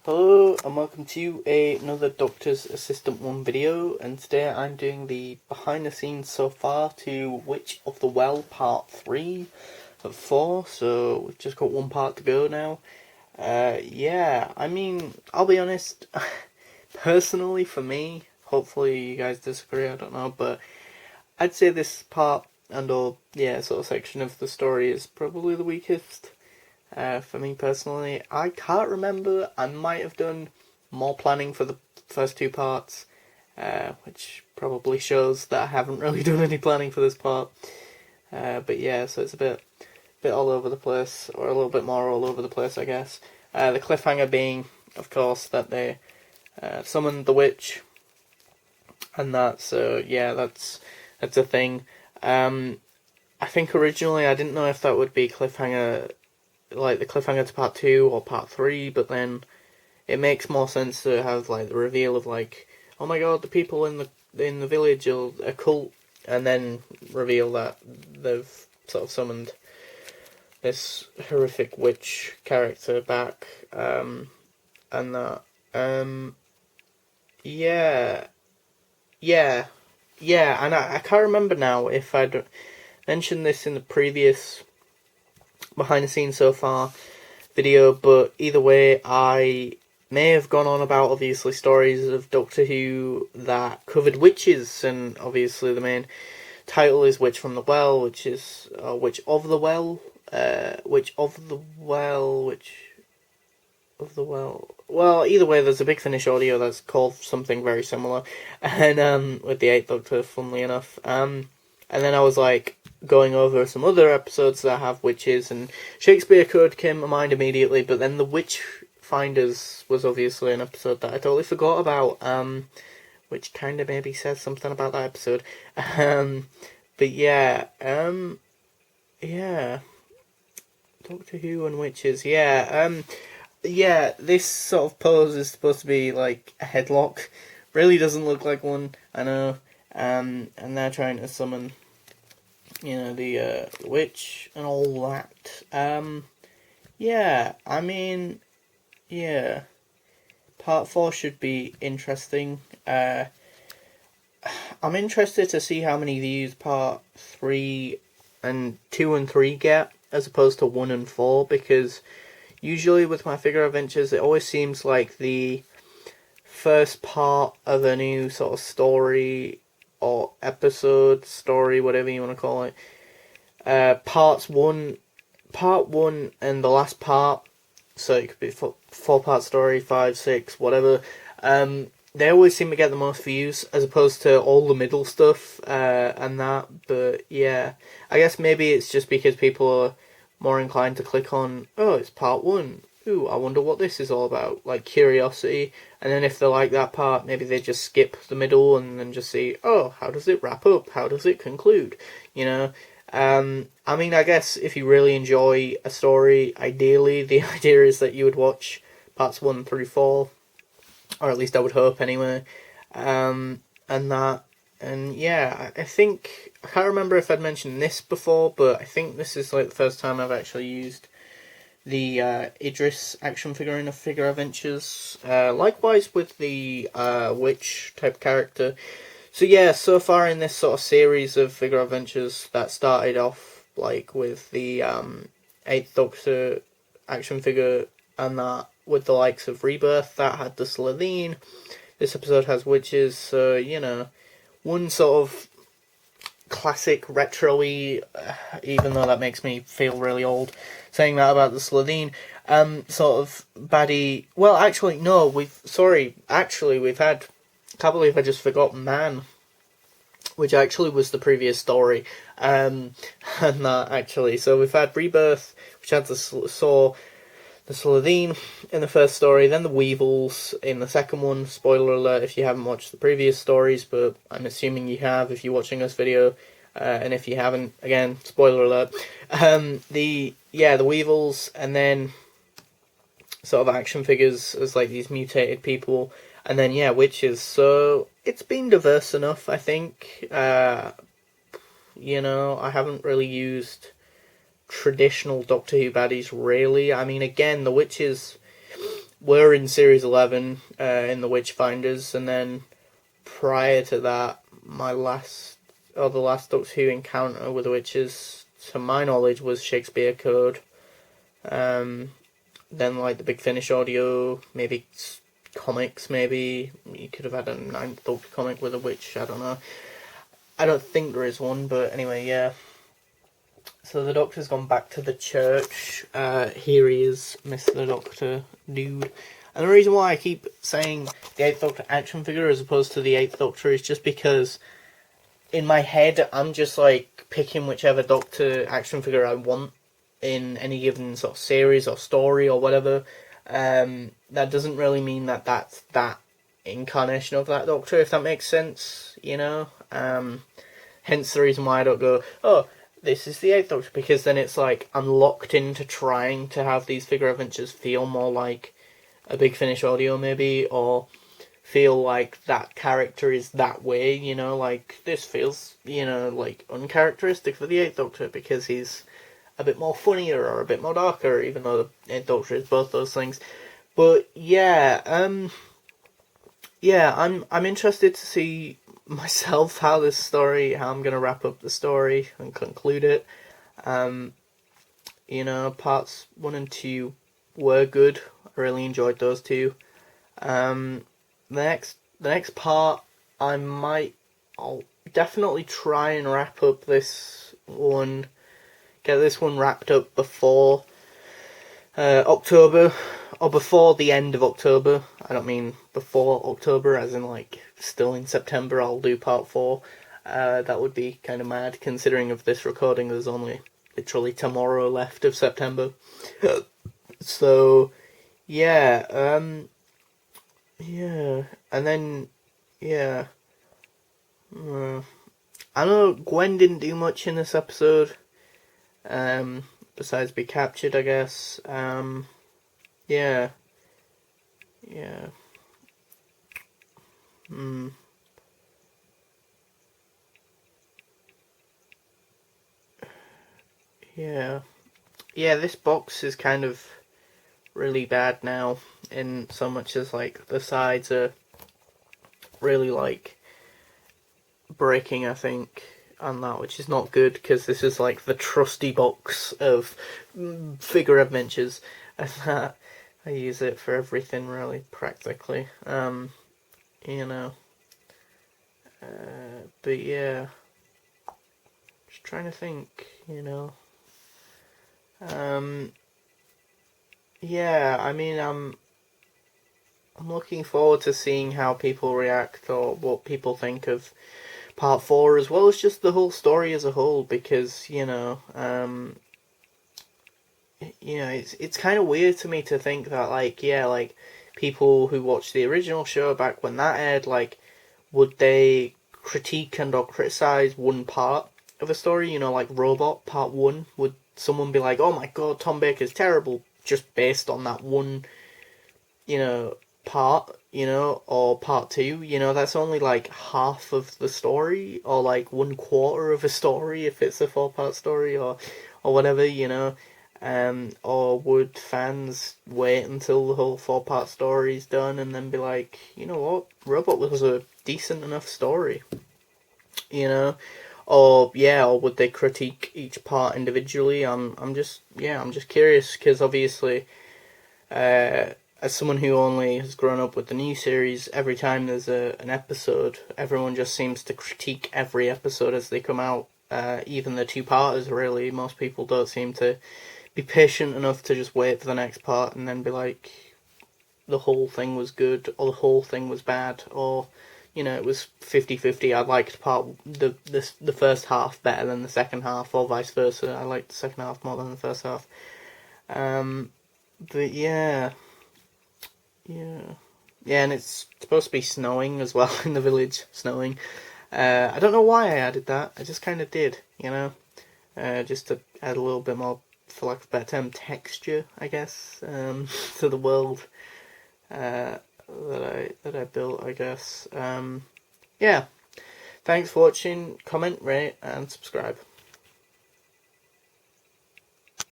Hello and welcome to another Doctor's Assistant 1 video, and today I'm doing the behind the scenes so far to Witch of the Well part 3 of 4, so we've just got one part to go now. Yeah, I mean, I'll be honest, personally for me, hopefully you guys disagree, I don't know, but I'd say this part and sort of section of the story is probably the weakest. For me personally, I can't remember. I might have done more planning for the first two parts, which probably shows that I haven't really done any planning for this part. But yeah, so it's a bit all over the place, or a little bit more all over the place, I guess. The cliffhanger being, of course, that they summoned the witch, and that. So yeah, that's a thing. I think originally I didn't know if that would be cliffhanger, like the cliffhanger to part 2 or part 3, but then it makes more sense to have like the reveal of like, oh my god, the people in the village are a cult, and then reveal that they've sort of summoned this horrific witch character back, and that, yeah, and I can't remember now if I'd mentioned this in the previous behind the scenes so far video, but either way, I may have gone on about obviously stories of Doctor Who that covered witches, and obviously the main title is Witch from the Well, which is Witch of the Well, Witch of the Well, Witch of the Well. Well, either way, there's a Big Finish audio that's called something very similar, and with the Eighth Doctor, funnily enough, and then I was like going over some other episodes that have witches, and Shakespeare Code came to mind immediately, but then the Witch Finders was obviously an episode that I totally forgot about, which kind of maybe says something about that episode. But yeah, yeah, Doctor Who and witches, yeah, this sort of pose is supposed to be like a headlock. Really doesn't look like one, I know. And they're trying to summon, the witch and all that. Yeah, I mean, yeah. Part 4 should be interesting. I'm interested to see how many views part 3 and 2 and 3 get, as opposed to 1 and 4, because usually with my figure adventures, it always seems like the first part of a new sort of story or episode, story, whatever you want to call it, part 1 and the last part, so it could be 4-part story, 5, 6, whatever, they always seem to get the most views, as opposed to all the middle stuff, and that, but yeah, I guess maybe it's just because people are more inclined to click on, oh, it's part 1, ooh, I wonder what this is all about, like curiosity, and then if they like that part, maybe they just skip the middle and then just see, oh, how does it wrap up? How does it conclude? I mean, I guess if you really enjoy a story, ideally, the idea is that you would watch parts 1 through 4, or at least I would hope anyway, and that, and yeah, I think, I can't remember if I'd mentioned this before, but I think this is like the first time I've actually used the Idris action figure in a figure adventures. Likewise with the witch type character. So yeah, so far in this sort of series of figure adventures that started off like with the 8th Doctor action figure, and that with the likes of Rebirth that had the Slitheen. This episode has witches, so one sort of classic retro-y, even though that makes me feel really old saying that about the Slitheen, sort of baddie. Well, actually, no, we've had, can't believe I just forgot Man, which actually was the previous story, and that actually, so we've had Rebirth, which had the Slitheen in the first story, then the Weevils in the second one. Spoiler alert if you haven't watched the previous stories, but I'm assuming you have if you're watching this video, and if you haven't, again, spoiler alert. The Weevils, and then sort of action figures as like these mutated people, and then witches. So it's been diverse enough, I think. I haven't really used traditional Doctor Who baddies, really. I mean, again, the witches were in Series 11 in The Witchfinders, and then prior to that, the last Doctor Who encounter with the witches, to my knowledge, was Shakespeare Code. Then like the Big Finish audio, maybe comics, maybe you could have had a Ninth Doctor comic with a witch. I don't know. I don't think there is one, but anyway, yeah. So the Doctor's gone back to the church. Here he is, Mr. Doctor Dude. And the reason why I keep saying the Eighth Doctor action figure as opposed to the Eighth Doctor is just because in my head I'm just like picking whichever Doctor action figure I want in any given sort of series or story or whatever. That doesn't really mean that that's that incarnation of that Doctor, if that makes sense, you know? Hence the reason why I don't go, oh, this is the Eighth Doctor, because then it's like I'm locked into trying to have these figure adventures feel more like a Big Finish audio maybe, or feel like that character is that way, you know, like this feels, you know, like uncharacteristic for the Eighth Doctor because he's a bit more funnier or a bit more darker, even though the Eighth Doctor is both those things. But yeah, I'm interested to see myself how I'm gonna wrap up the story and conclude it. You know, parts 1 and 2 were good. I really enjoyed those two. The next part, I'll definitely try and wrap up this one, get this one wrapped up before October, or before the end of October. I don't mean before October, as in like still in September I'll do part 4. That would be kind of mad, considering of this recording there's only literally tomorrow left of September. So, yeah, and then, yeah, I know Gwen didn't do much in this episode, besides be captured, I guess. Yeah. Yeah, this box is kind of really bad now, in so much as like the sides are really like breaking, I think, on that, which is not good because this is like the trusty box of figure adventures, and that I use it for everything really practically. You know, but yeah, just trying to think, you know. Yeah, I mean, I'm looking forward to seeing how people react or what people think of part 4, as well as just the whole story as a whole, because, you know, it's kind of weird to me to think that, like, yeah, like, people who watched the original show back when that aired, like, would they critique and or criticize one part of a story, you know, like Robot Part 1? Would someone be like, oh my god, Tom Baker's terrible, just based on that one, you know, part, you know, or part 2, you know, that's only like half of the story, or like 1/4 of a story if it's a 4-part story, or whatever, you know. Or would fans wait until the whole 4-part story's done and then be like, you know what, Robot was a decent enough story, you know? Or would they critique each part individually? I'm just curious, because obviously, as someone who only has grown up with the new series, every time there's an episode, everyone just seems to critique every episode as they come out. Even the 2-parters, really, most people don't seem to be patient enough to just wait for the next part and then be like, the whole thing was good, or the whole thing was bad, or, you know, it was 50-50. I liked the first half better than the second half, or vice versa. I liked the second half more than the first half. But yeah, and it's supposed to be snowing as well in the village. Snowing. I don't know why I added that. I just kind of did, you know, just to add a little bit more, for lack of a better term, texture, I guess, to the world that I built, I guess. Yeah. Thanks for watching. Comment, rate, and subscribe.